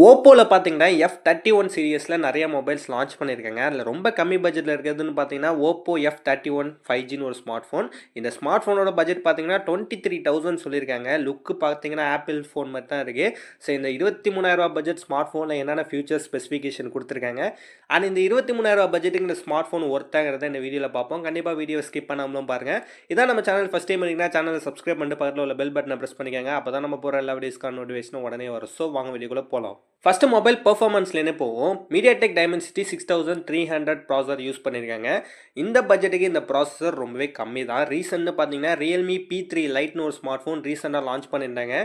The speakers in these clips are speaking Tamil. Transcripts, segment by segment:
ஓப்போல பார்த்தீங்கன்னா, F31 சீரிஸ்ல நெறைய மொபைல்ஸ் லான்ச் பண்ணியிருக்காங்க. அதில ரொம்ப கம்மி பட்ஜெட்ல இருக்கிறதுன்னு பார்த்தீங்கன்னா, Oppo F31 5Gன்னு ஒரு ஸ்மார்ட் ஃபோன். இந்த ஸ்மார்ட் ஃபோனோட பட்ஜெட் பார்த்தீங்கன்னா, 23,000 சொல்லியிருக்காங்க. லுக் பார்த்தீங்கன்னா, ஆப்பிள் ஃபோன் மாரி தான் இருக்கு. ஸோ இந்த ரூ. 23,000 பட்ஜெட் ஸ்மார்ட் ஃபோன்ல என்னென்ன ஃபீச்சர்ஸ் ஸ்பெசிஃபிகேஷன் குடுத்துருக்காங்க. அண்ட் இந்த ரூ. 23,000 பட்ஜெட்டுக்கு இந்த ஸ்மார்ட் ஃபோன் ஒர்த்தாங்கிறத இந்த வீடியோல பார்ப்போம். கண்டிப்பா வீடியோவ ஸ்கிப் பண்ணாமலும் பாருங்க. இதான் நம்ம சேனல் ஃபர்ஸ்ட் டைம் வரீங்கன்னா, சேனலை சப்ஸ்கிரைப் பண்ணிட்டு பக்கத்தில உள்ள பெல் பட்டன பிரஸ் பண்ணிக்கங்க. அப்பதான் நம்ம போடுற எல்லா வீடியோஸ்க்கான நோட்டிஃபிகேஷனும் உடனே வரும். ஸோ வாங்க வீடியோக்குள்ள போலாம். ஃபர்ஸ்ட் மொபைல் பெர்ஃபார்மன்ஸ்லேயே போவோம். MediaTek Dimensity 6300 ப்ராசஸர் யூஸ் பண்ணியிருக்காங்க. இந்த பட்ஜெட்டுக்கு இந்த ப்ராசஸர் ரொம்பவே கம்மி தான். ரீசன்னு பார்த்தீங்கன்னா Realme P3 Liteன்னு ஒரு ஸ்மார்ட் ஃபோன் ரீசெண்டாக லான்ச் பண்ணியிருந்தாங்க.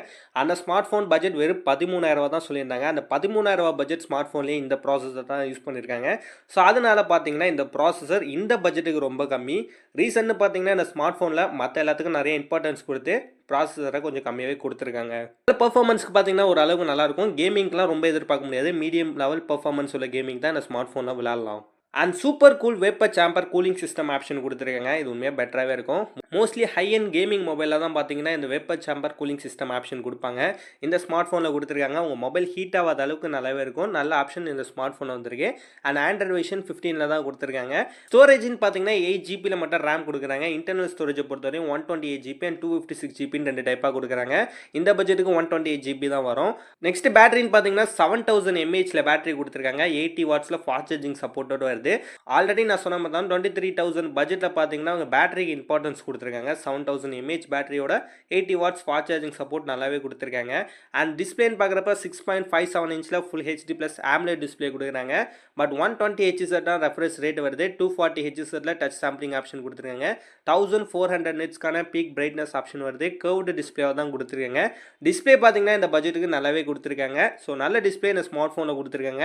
அந்த ஸ்மார்ட் ஃபோன் பட்ஜெட் வெறும் 13,000 தான் சொல்லியிருந்தாங்க. அந்த 13,000 பட்ஜெட் ஸ்மார்ட் ஃபோன்லேயே இந்த ப்ராசஸர் தான் யூஸ் பண்ணியிருக்காங்க. ஸோ அதனால பார்த்தீங்கன்னா இந்த ப்ராசஸர் இந்த பட்ஜெட்டுக்கு ரொம்ப கம்மி. ரீசன்னு பார்த்தீங்கன்னா இந்த ஸ்மார்ட் ஃபோனில் மற்ற எல்லாத்துக்கும் நிறைய இம்பார்ட்டன்ஸ் கொடுத்து ப்ராசஸரை கொஞ்சம் கம்மியாகவே கொடுத்துருக்காங்க. பெர்ஃபார்மன்ஸ்க்கு பார்த்தீங்கன்னா ஒரு அளவுக்கு நல்லாயிருக்கும். கேமிங்லாம் ரொம்ப எதிர்பார்க்க முடியாது. மீடியம் லெவல் பெர்ஃபார்மன்ஸ் உள்ள கேமிங் தான் இந்த ஸ்மார்ட் ஃபோனில் விளையாடலாம். And super cool vapour chamber cooling system option கொடுத்துருக்காங்க. இது உண்மையாக பெட்டராகவே இருக்கும். மோஸ்ட்லி ஹை அண்ட் கேமிங் மொபைலில் தான் பார்த்தீங்கன்னா இந்த vapour chamber cooling system option கொடுப்பாங்க. இந்த ஸ்மார்ட் ஃபோனில் கொடுத்துருக்காங்க. உங்கள் மொபைல் ஹீட் ஆகாத அளவுக்கு நல்லாவே இருக்கும். நல்ல ஆப்ஷன் இந்த ஸ்மார்ட் ஃபோனில் வந்திருக்கு. அண்ட் ஆண்ட்ராய்ட் வெர்ஷன் 15ல தான் கொடுத்துருக்காங்க. ஸ்டோரேஜ்னு பார்த்தீங்கன்னா 8GB மட்டும் ரேம் கொடுக்குறாங்க. இன்டர்னல் ஸ்டோரேஜை பொறுத்தவரையும் 128GB அண்ட் 256GB ரெண்டு டைப்பாக கொடுக்குறாங்க. இந்த பட்ஜெட்டுக்கு 128GB தான் வரும். நெக்ஸ்ட் பேட்டரின்னு பார்த்தீங்கன்னா 7000 mAhல பேட்டரி கொடுத்துருக்காங்க. 80 வாட்ஸில் ஃபாஸ்ட் சார்ஜிங் சப்போர்ட்டோட வருது. ஆல்ரெடி நான் சொன்ன மாதிரி தான் 23,000 பட்ஜெட்டில் பார்த்தீங்கன்னா அவங்க பேட்டரிக்கு இம்பார்ட்டன்ஸ் கொடுத்துருக்காங்க. 7000 mAh பேட்டரியோட 80 வாட்ஸ் ஃபாஸ்ட் சார்ஜிங் சப்போர்ட் நல்லாவே கொடுத்துருக்காங்க. அண்ட் டிஸ்பிளேன்னு பார்க்குறப்ப 6.57 இன்ச்சில் full HD plus AMOLED display கொடுக்குறாங்க. பட் 120 Hz தான் ரெஃப்ரெஷ் ரேட் வருது. 240 Hzல டச் சாம்பிளிங் ஆப்ஷன் கொடுத்துருக்காங்க. 1400 நிட்ஸ்க்கான பீக் பிரைட்னஸ் ஆப்ஷன் வருது. கர்வ்டு டிஸ்பிளேவாக தான் கொடுத்துருக்காங்க. டிஸ்பிளே பார்த்தீங்கன்னா இந்த பட்ஜெட்டுக்கு நல்லாவே கொடுத்துருக்காங்க. ஸோ நல்ல டிஸ்பிளே இந்த ஸ்மார்ட் ஃபோனில் கொடுத்துருக்காங்க.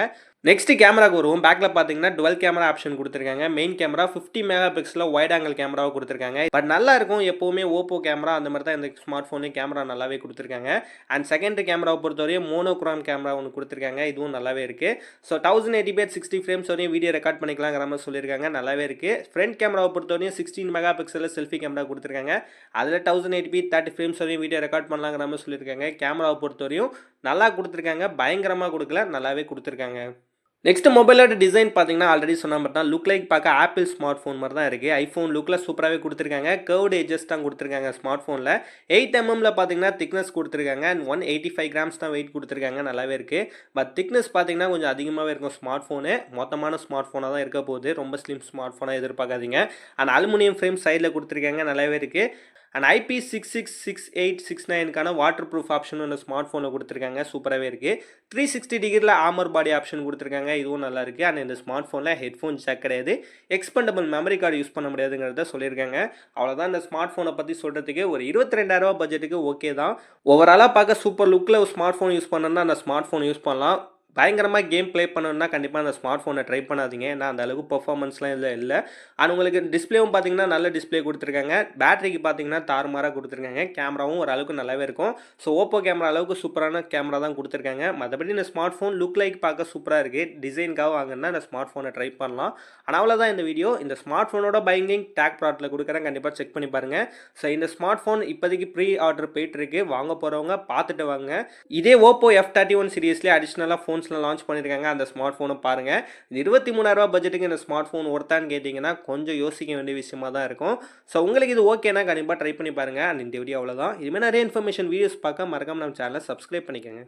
நெக்ஸ்ட் கேமராக்கு வருவோம். பேக்கில் பார்த்தீங்கன்னா டுவெல் கேமரா ஆப்ஷன் கொடுத்துருக்காங்க. மெயின் கேமரா 50 மெகா பிக்சலில் வைட் ஆங்கிள் கேமராவை கொடுத்துருக்காங்க. பட் நல்லா இருக்கும். எப்போவுமே ஓப்போ கேமரா அந்த மாதிரி தான் இந்த ஸ்மார்ட் ஃபோன்லேயும் கேமரா நல்லாவே கொடுத்துருக்காங்க. அண்ட் செகண்டரி கேமராவை பொறுத்தவரையும் மோனோக்ரோம் கேமரா ஒன்று கொடுத்துருக்காங்க. இதுவும் நல்லாவே இருக்குது. ஸோ 1080p 60 ஃப்ரேம்ஸ் வரையும் வீடியோ ரெக்கார்ட் பண்ணிக்கலாங்கிற மாதிரி சொல்லியிருக்காங்க. நல்லாவே இருக்குது. ஃப்ரண்ட் கேமராவை பொறுத்தவரையும் 16 மெகா பிக்சலில் செல்ஃபி கேமரா கொடுத்துருக்காங்க. அதில் 1080p 30 ஃப்ரேம்ஸ் வரையும் வீடியோ ரெக்கார்ட் பண்ணலாங்கிற மாதிரி சொல்லியிருக்காங்க. கேமராவை பொறுத்தவரையும் நல்லா கொடுத்துருக்காங்க. பயங்கரமாக கொடுக்கல, நல்லாவே கொடுத்துருக்காங்க. நெக்ஸ்ட் மொபைலோட டிசைன் பார்த்தீங்கன்னா ஆல்ரெடி சொன்ன மாதிரி தான். லுக் லைக் பார்க்க ஆப்பிள் ஸ்மார்ட் ஃபோன் மாதிரி தான் இருக்குது. ஐஃபோன் லுக்கில் சூப்பராகவே கொடுத்துருக்காங்க. கர்வ்டு எஜஸ் தான் கொடுத்துருக்காங்க ஸ்மார்ட் ஃபோனில். 8mm பார்த்தீங்கன்னா திக்னஸ் கொடுத்துருக்காங்க. அண்ட் 185 கிராம்ஸ் தான் வெயிட் கொடுத்துருக்காங்க. நல்லாவே இருக்குது. பட் திக்னஸ் பார்த்தீங்கன்னா கொஞ்சம் அதிகமாகவே இருக்கும் ஸ்மார்ட் ஃபோனு. மொத்தமான ஸ்மார்ட் ஃபோனாக தான் இருக்க போகுது. ரொம்ப ஸ்லிம் ஸ்மார்ட் ஃபோனாக எதிர்பார்க்காதீங்க. அண்ட் அலுமினியம் ஃப்ரேம் சைடில் கொடுத்துருக்காங்க. நல்லாவே இருக்குது. அண்ட் IP666869க்கான வாட்டர் ப்ரூஃப் ஆப்ஷனும் இந்த ஸ்மார்ட் ஃபோனில் கொடுத்துருக்காங்க. சூப்பராகவே இருக்குது. 360 டிகிரியில் ஆமர் பாடி ஆப்ஷன் கொடுத்துருக்காங்க. இதுவும் நல்லா இருக்குது. அண்ட் இந்த ஸ்மார்ட் ஃபோனில் ஹெட்ஃபோன் ஜாக் கிடையாது. எக்ஸ்பெண்டபிள் மெமரி கார்டு யூஸ் பண்ண முடியாதுங்கிறத சொல்லியிருக்காங்க. அவ்வளோதான் இந்த ஸ்மார்ட் ஃபோனை பற்றி சொல்கிறதுக்கு. ஒரு 22,000 பட்ஜெட்டுக்கு ஓகே தான். ஓவராலாக பார்க்க சூப்பர் லுக்கில் ஒரு ஸ்மார்ட் ஃபோன் யூஸ் பண்ணணும்னா அந்த ஸ்மார்ட் ஃபோன் யூஸ் பண்ணலாம். பயங்கரமாக கேம் ப்ளே பண்ணணும்னா கண்டிப்பாக அந்த ஸ்மார்ட் ஃபோனை ட்ரை பண்ணாதீங்க. ஏன்னா அந்த அளவுக்கு பெர்ஃபார்மன்ஸ்லாம் இதில் இல்லை. அண்ட் உங்களுக்கு டிஸ்பிளேவும் பார்த்தீங்கன்னா நல்ல டிஸ்பிளே கொடுத்துருக்காங்க. பேட்டரிக்கு பார்த்தீங்கன்னா தாறுமாறாக கொடுத்துருக்காங்க. கேமராவும் ஒரு அளவுக்கு நல்லாவே இருக்கும். ஸோ ஓப்போ கேமரா அளவுக்கு சூப்பரான கேமரா தான் கொடுத்துருக்காங்க. மற்றபடி இந்த ஸ்மார்ட் ஃபோன் லுக் லைக் பார்க்க சூப்பராக இருக்குது. டிசைனுக்காக வாங்கினா இந்த ஸ்மார்ட் ஃபோனை ட்ரை பண்ணலாம். ஆனால் அவ்வளோதான் இந்த வீடியோ. இந்த ஸ்மார்ட் ஃபோனோட பையிங் லிங்க் டேக் ப்ராடக்ட்டில் கொடுக்குறேன். கண்டிப்பாக செக் பண்ணி பாருங்கள். ஸோ இந்த ஸ்மார்ட் ஃபோன் இப்போதைக்கு ப்ரீ ஆர்டர் போயிட்டுருக்கு. வாங்க போகிறவங்க பார்த்துட்டு வாங்க. இதே ஓப்போ F31 சீரிஸ்லேயே அடிஷ்னலாக ஃபோன்ஸ்லாம் லான்ச் பண்ணியிருக்காங்க. அந்த ஸ்மார்ட் ஃபோனை பாருங்கள். இது 23,000 பட்ஜெட்டுக்கு இந்த ஸ்மார்ட் ஃபோன் ஒர்த்தான்னு கேட்டிங்கன்னா கொஞ்சம் யோசிக்க வேண்டிய விஷயமா தான் இருக்கும். ஸோ உங்களுக்கு இது ஓகேனா கண்டிப்பாக ட்ரை பண்ணி பாருங்கள். அண்ட் இந்த வீடியோ அவ்வளோதான். இதுமாதிரி நிறைய இன்ஃபர்மேஷன் வீடியோஸ் பார்க்க மறக்காம நம்ம சேனலை சப்ஸ்கிரைப் பண்ணிக்கோங்க.